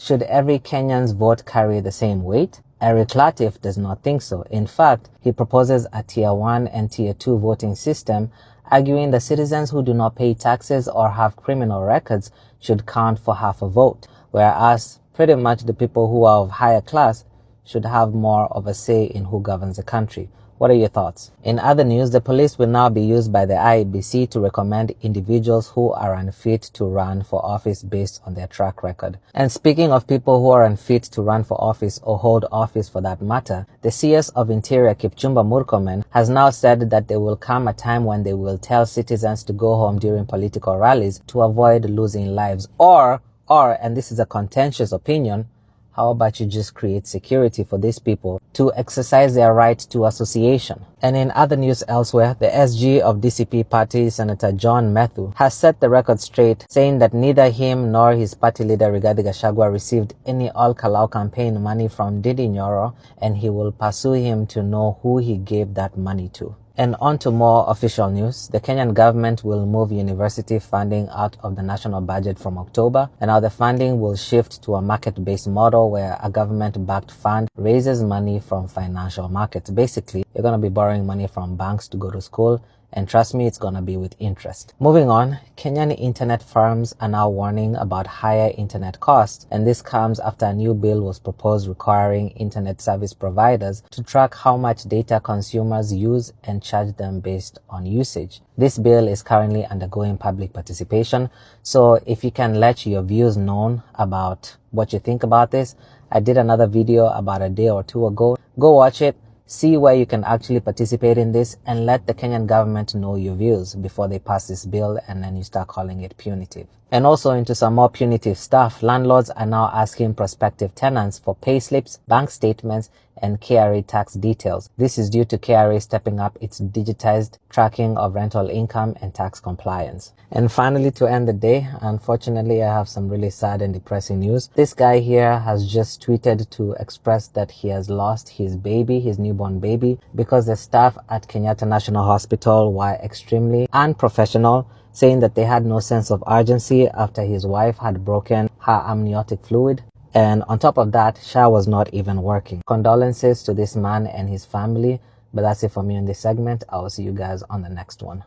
Should every Kenyan's vote carry the same weight? Eric Latif does not think so. In fact, he proposes a Tier 1 and Tier 2 voting system, arguing that citizens who do not pay taxes or have criminal records should count for half a vote, whereas pretty much the people who are of higher class should have more of a say in who governs the country. What are your thoughts? In other news, the police will now be used by the IEBC to recommend individuals who are unfit to run for office based on their track record. And speaking of people who are unfit to run for office or hold office for that matter, the CS of Interior Kipchumba Murkomen has now said that there will come a time when they will tell citizens to go home during political rallies to avoid losing lives. Or, and this is a contentious opinion, how about you just create security for these people to exercise their right to association? And in other news elsewhere, the SG of DCP party, Senator John Methu, has set the record straight, saying that neither him nor his party leader Rigathi Gachagua received any All Kalau campaign money from Didi Nyoro, and he will pursue him to know who he gave that money to. And on to more official news. The Kenyan government will move university funding out of the national budget from October, and now the funding will shift to a market-based model where a government-backed fund raises money from financial markets. Basically, you're going to be borrowing money from banks to go to school, and trust me, it's going to be with interest. Moving on, Kenyan internet firms are now warning about higher internet costs, and this comes after a new bill was proposed requiring internet service providers to track how much data consumers use and charge them based on usage. This bill is currently undergoing public participation, so if you can let your views known about what you think about this, I did another video about a day or two ago. Go watch it. See where you can actually participate in this, and let the Kenyan government know your views before they pass this bill and then you start calling it punitive. And also into some more punitive stuff, landlords are now asking prospective tenants for payslips, bank statements, and KRA tax details. This is due to KRA stepping up its digitized tracking of rental income and tax compliance. And finally, to end the day, unfortunately, I have some really sad and depressing news. This guy here has just tweeted to express that he has lost his baby, his newborn baby, because the staff at Kenyatta National Hospital were extremely unprofessional, saying that they had no sense of urgency after his wife had broken her amniotic fluid. And on top of that, SHA was not even working. Condolences to this man and his family. But that's it for me in this segment. I will see you guys on the next one.